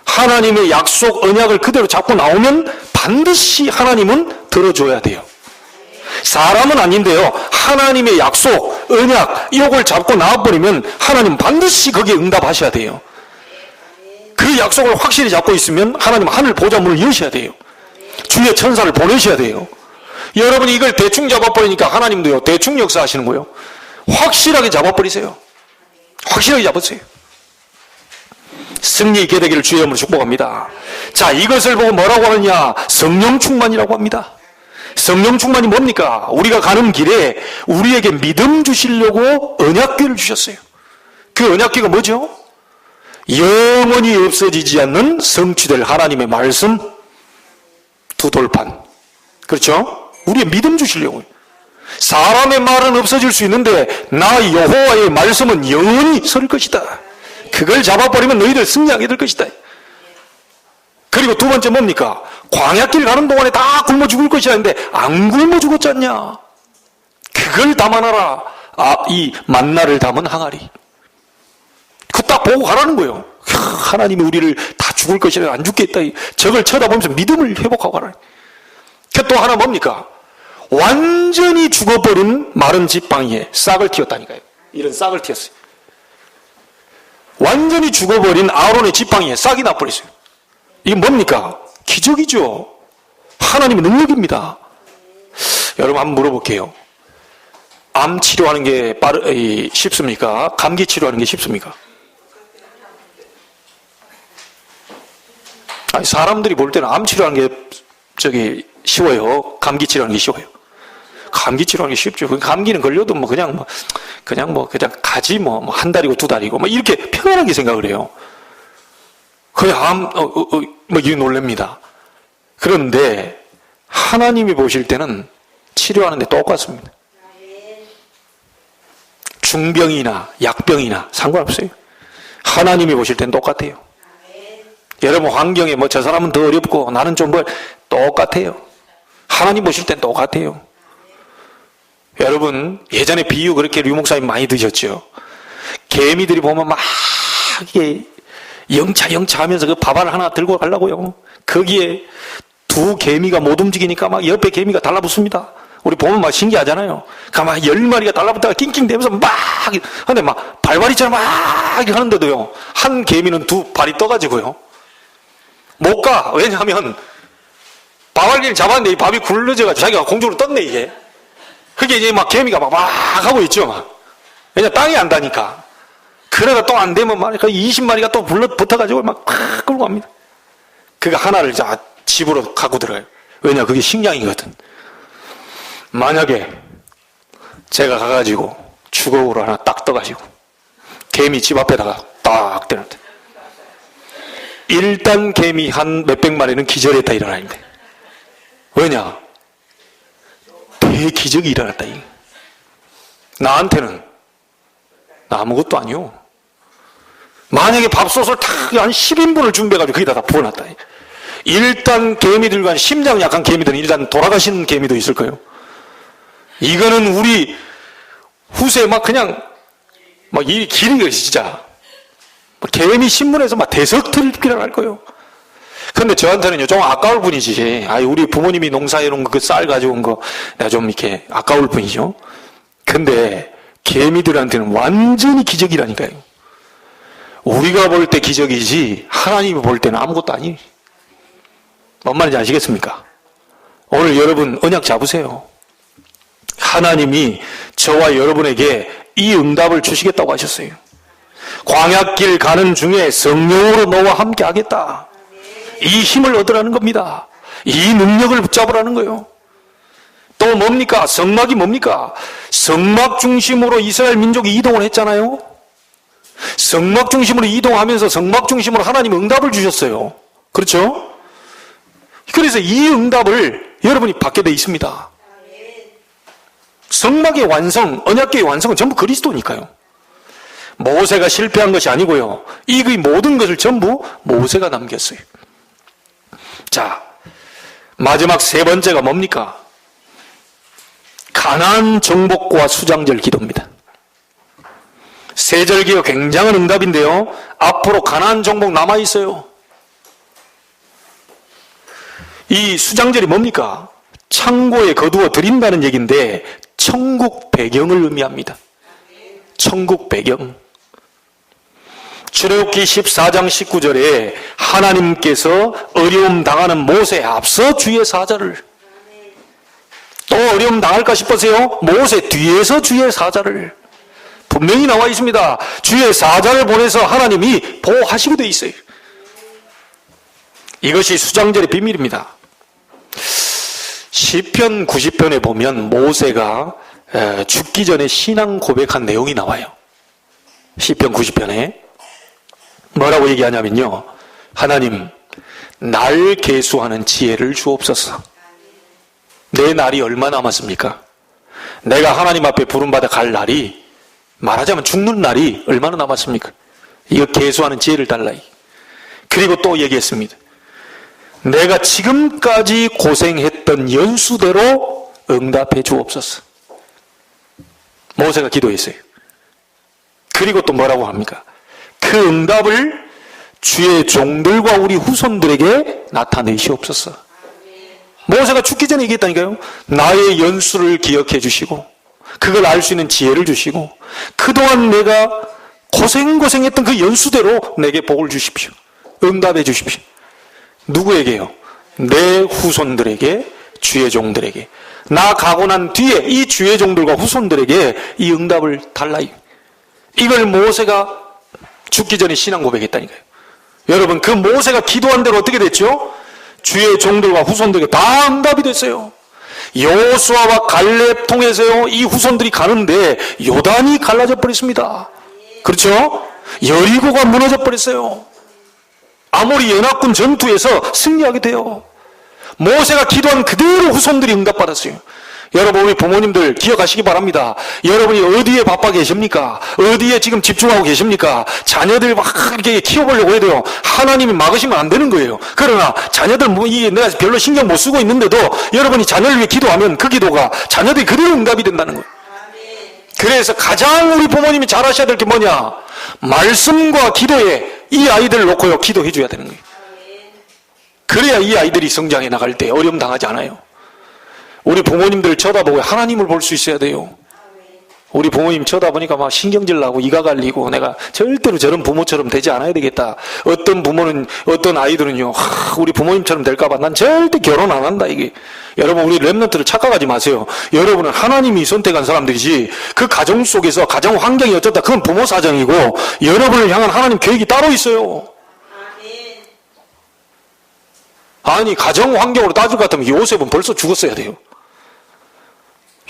하나님의 약속 언약을 그대로 잡고 나오면 반드시 하나님은 들어줘야 돼요. 사람은 아닌데요 하나님의 약속 언약 이걸 잡고 나와버리면 하나님 반드시 거기에 응답하셔야 돼요. 그 약속을 확실히 잡고 있으면 하나님 하늘 보좌문을 여셔야 돼요. 주의 천사를 보내셔야 돼요. 여러분이 이걸 대충 잡아버리니까 하나님도요 대충 역사하시는 거예요. 확실하게 잡아버리세요. 확실하게 잡으세요. 승리 있게 되기를 주의 이름으로 축복합니다. 자, 이것을 보고 뭐라고 하느냐? 성령 충만이라고 합니다. 성령 충만이 뭡니까? 우리가 가는 길에 우리에게 믿음 주시려고 언약궤를 주셨어요. 그 언약궤가 뭐죠? 영원히 없어지지 않는 성취될 하나님의 말씀 두 돌판. 그렇죠? 우리의 믿음 주시려고요. 사람의 말은 없어질 수 있는데 나 여호와의 말씀은 영원히 설 것이다. 그걸 잡아버리면 너희들 승리하게 될 것이다. 그리고 두 번째 뭡니까? 광야길 가는 동안에 다 굶어 죽을 것이라 했는데 안 굶어 죽었지 않냐? 그걸 담아놔라. 이 만나를 담은 항아리. 그거 딱 보고 가라는 거예요. 하나님이 우리를 다 죽을 것이라 안 죽겠다. 저걸 쳐다보면서 믿음을 회복하고 가라. 그 또 하나 뭡니까? 완전히 죽어버린 마른 지팡이에 싹을 틔웠다니까요. 이런 싹을 틔웠어요. 완전히 죽어버린 아론의 지팡이에 싹이 나버렸어요. 이게 뭡니까? 기적이죠. 하나님의 능력입니다. 여러분 한번 물어볼게요. 암 치료하는 게 쉽습니까? 감기 치료하는 게 쉽습니까? 아니, 사람들이 볼 때는 암 치료하는 게 쉬워요. 감기 치료하는 게 쉬워요. 감기 치료하는 게 쉽죠. 감기는 걸려도 그냥 가지 한 달이고 두 달이고 이렇게 평안하게 생각을 해요. 그냥 이게 놀랍니다. 그런데 하나님이 보실 때는 치료하는데 똑같습니다. 중병이나 약병이나 상관없어요. 하나님이 보실 때는 똑같아요. 여러분 환경에 저 사람은 더 어렵고 나는 좀 똑같아요. 하나님 보실 땐 똑같아요. 여러분 예전에 비유 그렇게 류 목사님 많이 드셨죠. 개미들이 보면 막 이게 영차 하면서 그 밥알 하나 들고 가려고요. 거기에 두 개미가 못 움직이니까 막 옆에 개미가 달라붙습니다. 우리 보면 막 신기하잖아요. 막 10마리가 달라붙다가 낑낑대면서 근데 막 발발이처럼 막 하는데도요 한 개미는 두 발이 떠가지고요 못 가. 왜냐하면 밥알개를 잡았는데 이 밥이 굴러져가지고 자기가 공중으로 떴네 이게. 그게 이제 막 개미가 막 하고 있죠. 막. 왜냐 땅이 안 닿으니까. 그러다 또 안 되면 막 20마리가 또 붙어가지고 막 끌고 갑니다. 그가 하나를 집으로 갖고 들어가요. 왜냐 그게 식량이거든. 만약에 제가 가가지고 주걱으로 하나 딱 떠가지고 개미 집 앞에다가 딱 대는데 일단 개미 한 몇백 마리는 기절했다 일어나는데 왜냐 대기적이 일어났다. 나한테는 나 아무것도 아니요. 만약에 밥솥을 다 한 10인분을 준비해가지고 거기다 다 부어놨다. 일단 개미들과 심장 약한 개미들은 일단 돌아가시는 개미도 있을 거예요. 이거는 우리 후세 막 그냥 막 이 길인 거예요 진짜. 개미 신문에서 막 대석틀 일어날 거예요. 근데 저한테는요 좀 아까울 뿐이지. 우리 부모님이 농사해놓은 그 쌀 가지고 온 거 내가 좀 이렇게 아까울 뿐이죠. 근데 개미들한테는 완전히 기적이라니까요. 우리가 볼 때 기적이지 하나님이 볼 때는 아무것도 아니에요. 뭔 말인지 아시겠습니까? 오늘 여러분 언약 잡으세요. 하나님이 저와 여러분에게 이 응답을 주시겠다고 하셨어요. 광야길 가는 중에 성령으로 너와 함께 하겠다. 이 힘을 얻으라는 겁니다. 이 능력을 붙잡으라는 거예요. 또 뭡니까? 성막이 뭡니까? 성막 중심으로 이스라엘 민족이 이동을 했잖아요. 성막 중심으로 이동하면서 성막 중심으로 하나님 응답을 주셨어요. 그렇죠? 그래서 이 응답을 여러분이 받게 돼 있습니다. 성막의 완성, 언약궤의 완성은 전부 그리스도니까요. 모세가 실패한 것이 아니고요. 이 모든 것을 전부 모세가 남겼어요. 자, 마지막 세 번째가 뭡니까? 가나안 정복과 수장절 기도입니다. 세절기가 굉장한 응답인데요. 앞으로 가나안 정복 남아있어요. 이 수장절이 뭡니까? 창고에 거두어 드린다는 얘기인데 천국 배경을 의미합니다. 천국 배경. 출애굽기 14장 19절에 하나님께서 어려움 당하는 모세에 앞서 주의 사자를, 또 어려움 당할까 싶으세요? 모세 뒤에서 주의 사자를, 분명히 나와 있습니다. 주의 사자를 보내서 하나님이 보호하시게 돼 있어요. 이것이 수장절의 비밀입니다. 시편 90편에 보면 모세가 죽기 전에 신앙 고백한 내용이 나와요. 시편 90편에 뭐라고 얘기하냐면요, 하나님 날 계수하는 지혜를 주옵소서. 내 날이 얼마 남았습니까? 내가 하나님 앞에 부름받아 갈 날이, 말하자면 죽는 날이 얼마나 남았습니까? 이거 계수하는 지혜를 달라. 그리고 또 얘기했습니다. 내가 지금까지 고생했던 연수대로 응답해 주옵소서. 모세가 기도했어요. 그리고 또 뭐라고 합니까? 그 응답을 주의 종들과 우리 후손들에게 나타내시옵소서. 모세가 죽기 전에 얘기했다니까요. 나의 연수를 기억해 주시고 그걸 알 수 있는 지혜를 주시고 그동안 내가 고생했던 그 연수대로 내게 복을 주십시오. 응답해 주십시오. 누구에게요? 내 후손들에게, 주의 종들에게. 나 가고 난 뒤에 이 주의 종들과 후손들에게 이 응답을 달라요. 이걸 모세가 죽기 전에 신앙 고백했다니까요. 여러분, 그 모세가 기도한 대로 어떻게 됐죠? 주의 종들과 후손들에게 다 응답이 됐어요. 여호수아와 갈렙 통해서요, 이 후손들이 가는데 요단이 갈라져 버렸습니다. 그렇죠? 여리고가 무너져 버렸어요. 아모리 연합군 전투에서 승리하게 돼요. 모세가 기도한 그대로 후손들이 응답받았어요. 여러분, 우리 부모님들 기억하시기 바랍니다. 여러분이 어디에 바빠 계십니까? 어디에 지금 집중하고 계십니까? 자녀들 막 이렇게 키워보려고 해도요, 하나님이 막으시면 안 되는 거예요. 그러나 자녀들 이게 내가 별로 신경 못 쓰고 있는데도 여러분이 자녀를 위해 기도하면 그 기도가 자녀들이 그대로 응답이 된다는 거예요. 그래서 가장 우리 부모님이 잘 하셔야 될 게 뭐냐? 말씀과 기도에 이 아이들을 놓고요, 기도해 줘야 되는 거예요. 그래야 이 아이들이 성장해 나갈 때 어려움 당하지 않아요. 우리 부모님들 쳐다보고 하나님을 볼 수 있어야 돼요. 우리 부모님 쳐다보니까 막 신경질 나고 이가 갈리고 내가 절대로 저런 부모처럼 되지 않아야 되겠다. 어떤 부모는, 어떤 아이들은요, 우리 부모님처럼 될까봐 난 절대 결혼 안 한다, 이게. 여러분, 우리 랩런트를 착각하지 마세요. 여러분은 하나님이 선택한 사람들이지, 그 가정 속에서 가정 환경이 어쩌다 그건 부모 사정이고, 여러분을 향한 하나님 계획이 따로 있어요. 아니, 가정 환경으로 따질 것 같으면 요셉은 벌써 죽었어야 돼요.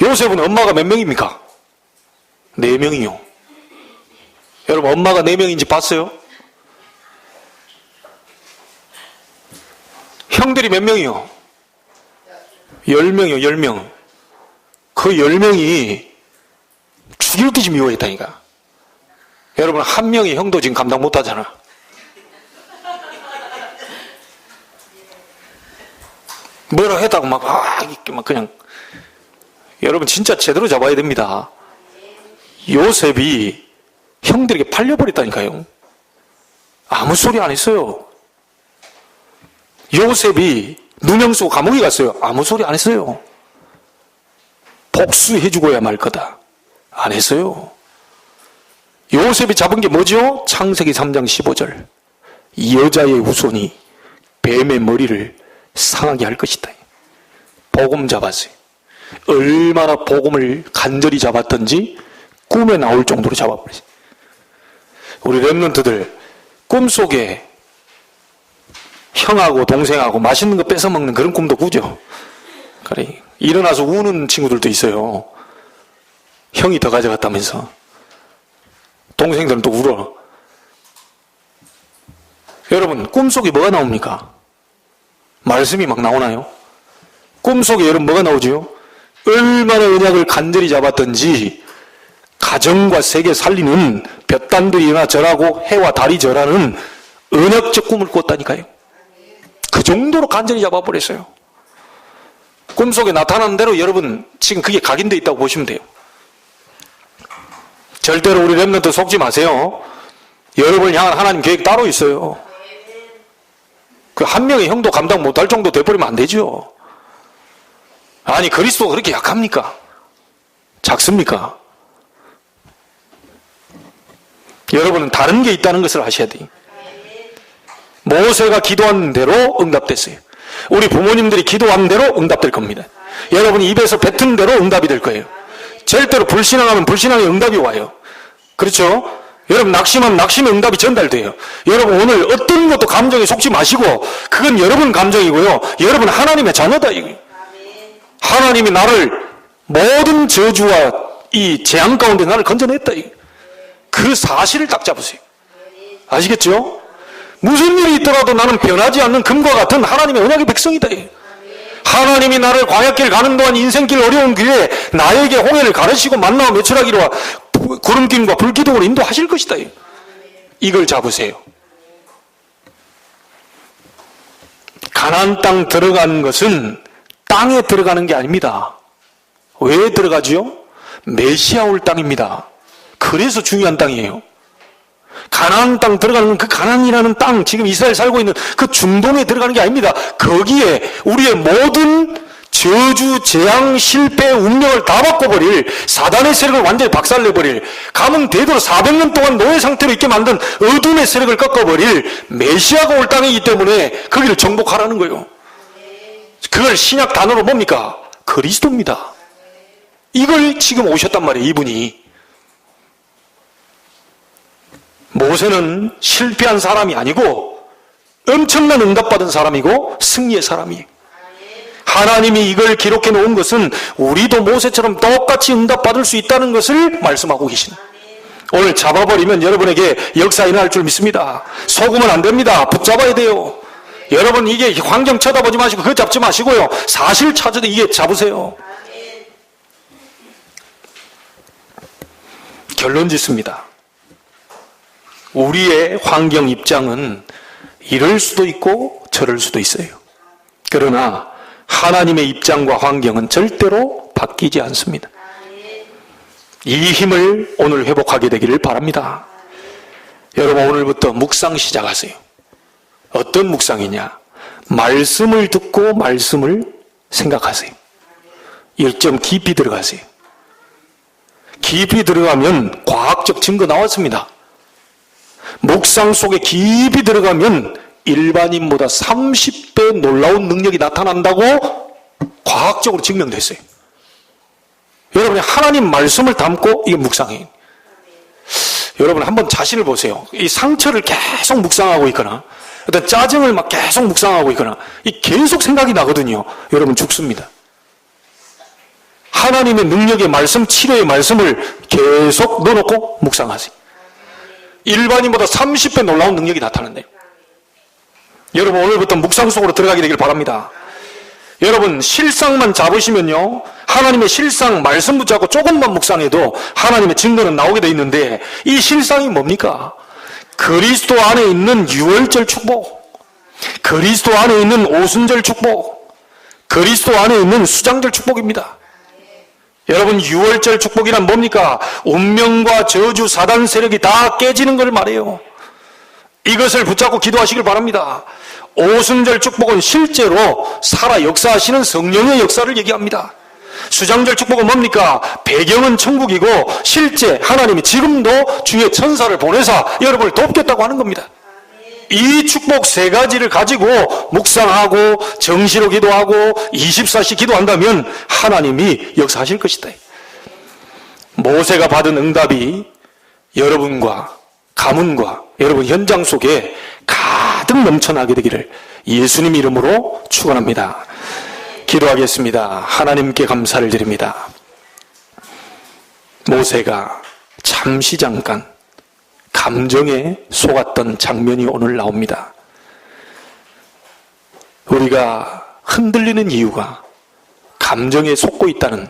요셉은 엄마가 몇 명입니까? 4명이요. 여러분, 엄마가 4명인지 봤어요? 형들이 몇 명이요? 10명이요, 10명. 그 10명이 죽일 듯이 미워했다니까. 여러분, 한 명의 형도 지금 감당 못 하잖아. 뭐라 했다고 막 그냥. 여러분, 진짜 제대로 잡아야 됩니다. 요셉이 형들에게 팔려버렸다니까요. 아무 소리 안 했어요. 요셉이 누명 쓰고 감옥에 갔어요. 아무 소리 안 했어요. 복수해주고야 말 거다. 안 했어요. 요셉이 잡은 게 뭐죠? 창세기 3장 15절. 여자의 후손이 뱀의 머리를 상하게 할 것이다. 복음 잡았어요. 얼마나 복음을 간절히 잡았던지 꿈에 나올 정도로 잡아버렸어요. 우리 랩런트들 꿈속에 형하고 동생하고 맛있는 거 뺏어 먹는 그런 꿈도 꾸죠. 그래, 일어나서 우는 친구들도 있어요. 형이 더 가져갔다면서. 동생들은 또 울어. 여러분, 꿈속에 뭐가 나옵니까? 말씀이 막 나오나요? 꿈속에 여러분 뭐가 나오죠? 얼마나 언약을 간절히 잡았던지 가정과 세계 살리는 볕단들이 일어나 절하고 해와 달이 절하는 언약적 꿈을 꿨다니까요. 그 정도로 간절히 잡아버렸어요. 꿈속에 나타나는 대로 여러분 지금 그게 각인되어 있다고 보시면 돼요. 절대로 우리 랩런트 속지 마세요. 여러분을 향한 하나님 계획 따로 있어요. 그 한 명의 형도 감당 못할 정도 돼버리면 안 되죠. 아니, 그리스도가 그렇게 약합니까? 작습니까? 여러분은 다른 게 있다는 것을 아셔야 돼요. 모세가 기도한 대로 응답됐어요. 우리 부모님들이 기도한 대로 응답될 겁니다. 여러분이 입에서 뱉은 대로 응답이 될 거예요. 절대로 불신앙하면 불신앙의 응답이 와요. 그렇죠? 여러분 낙심하면 낙심의 응답이 전달돼요. 여러분 오늘 어떤 것도 감정에 속지 마시고 그건 여러분 감정이고요. 여러분 하나님의 자녀다. 하나님이 나를 모든 저주와 이 재앙 가운데 나를 건져냈다. 그 사실을 딱 잡으세요. 아시겠죠? 무슨 일이 있더라도 나는 변하지 않는 금과 같은 하나님의 언약의 백성이다. 하나님이 나를 광야길 가는 동안 인생길 어려운 길에 나에게 홍해를 가르치고 만나와 메추라기와 구름길과 불기둥으로 인도하실 것이다. 이걸 잡으세요. 가나안 땅 들어가는 것은 땅에 들어가는 게 아닙니다. 왜 들어가지요? 메시아 올 땅입니다. 그래서 중요한 땅이에요. 가나안 땅 들어가는 건 그 가나안이라는 땅, 지금 이스라엘 살고 있는 그 중동에 들어가는 게 아닙니다. 거기에 우리의 모든 저주, 재앙, 실패, 운명을 다 바꿔버릴 사단의 세력을 완전히 박살내버릴 가문 대대로 400년 동안 노예 상태로 있게 만든 어둠의 세력을 꺾어버릴 메시아가 올 땅이기 때문에 거기를 정복하라는 거예요. 그걸 신약 단어로 뭡니까? 그리스도입니다. 이걸 지금 오셨단 말이에요. 이분이. 모세는 실패한 사람이 아니고 엄청난 응답받은 사람이고 승리의 사람이에요. 하나님이 이걸 기록해 놓은 것은 우리도 모세처럼 똑같이 응답받을 수 있다는 것을 말씀하고 계시는. 오늘 잡아버리면 여러분에게 역사 일어날 줄 믿습니다. 속으면 안 됩니다. 붙잡아야 돼요. 여러분 이게 환경 쳐다보지 마시고 그거 잡지 마시고요. 사실 찾아도 이게 잡으세요. 결론 짓습니다. 우리의 환경 입장은 이럴 수도 있고 저럴 수도 있어요. 그러나 하나님의 입장과 환경은 절대로 바뀌지 않습니다. 이 힘을 오늘 회복하게 되기를 바랍니다. 여러분 오늘부터 묵상 시작하세요. 어떤 묵상이냐? 말씀을 듣고 말씀을 생각하세요. 일점 깊이 들어가세요. 깊이 들어가면 과학적 증거 나왔습니다. 묵상 속에 깊이 들어가면 일반인보다 30배 놀라운 능력이 나타난다고 과학적으로 증명됐어요. 여러분이 하나님 말씀을 담고 이게 묵상이에요. 여러분 한번 자신을 보세요. 이 상처를 계속 묵상하고 있거나 어떤 짜증을 막 계속 묵상하고 있거나 이 계속 생각이 나거든요. 여러분 죽습니다. 하나님의 능력의 말씀, 치료의 말씀을 계속 넣어놓고 묵상하세요. 일반인보다 30배 놀라운 능력이 나타난대요. 여러분 오늘부터 묵상 속으로 들어가게 되길 바랍니다. 여러분 실상만 잡으시면요, 하나님의 실상 말씀 붙잡고 조금만 묵상해도 하나님의 증거는 나오게 돼 있는데, 이 실상이 뭡니까? 그리스도 안에 있는 유월절 축복, 그리스도 안에 있는 오순절 축복, 그리스도 안에 있는 수장절 축복입니다. 여러분 유월절 축복이란 뭡니까? 운명과 저주, 사단 세력이 다 깨지는 걸 말해요. 이것을 붙잡고 기도하시길 바랍니다. 오순절 축복은 실제로 살아 역사하시는 성령의 역사를 얘기합니다. 수장절 축복은 뭡니까? 배경은 천국이고 실제 하나님이 지금도 주의 천사를 보내사 여러분을 돕겠다고 하는 겁니다. 이 축복 세 가지를 가지고 묵상하고 정시로 기도하고 24시 기도한다면 하나님이 역사하실 것이다. 모세가 받은 응답이 여러분과 가문과 여러분 현장 속에 가득 넘쳐나게 되기를 예수님 이름으로 축원합니다. 기도하겠습니다. 하나님께 감사를 드립니다. 모세가 잠시 잠깐 감정에 속았던 장면이 오늘 나옵니다. 우리가 흔들리는 이유가 감정에 속고 있다는,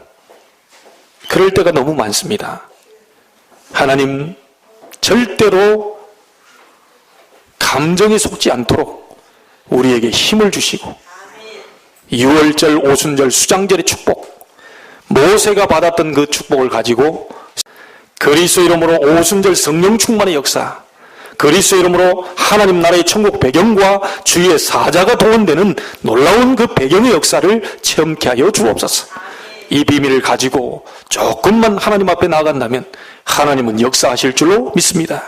그럴 때가 너무 많습니다. 하나님 절대로 감정에 속지 않도록 우리에게 힘을 주시고, 유월절, 오순절, 수장절의 축복, 모세가 받았던 그 축복을 가지고 그리스도 이름으로 오순절 성령 충만의 역사, 그리스도 이름으로 하나님 나라의 천국 배경과 주의 사자가 동원되는 놀라운 그 배경의 역사를 체험케 하여 주옵소서. 이 비밀을 가지고 조금만 하나님 앞에 나아간다면 하나님은 역사하실 줄로 믿습니다.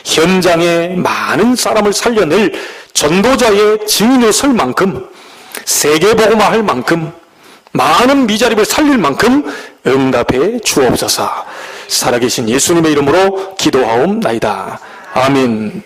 현장에 많은 사람을 살려낼 전도자의 증인에 설 만큼, 세계복음화 할 만큼, 많은 미자립을 살릴 만큼 응답해 주옵소서. 살아계신 예수님의 이름으로 기도하옵나이다. 아멘.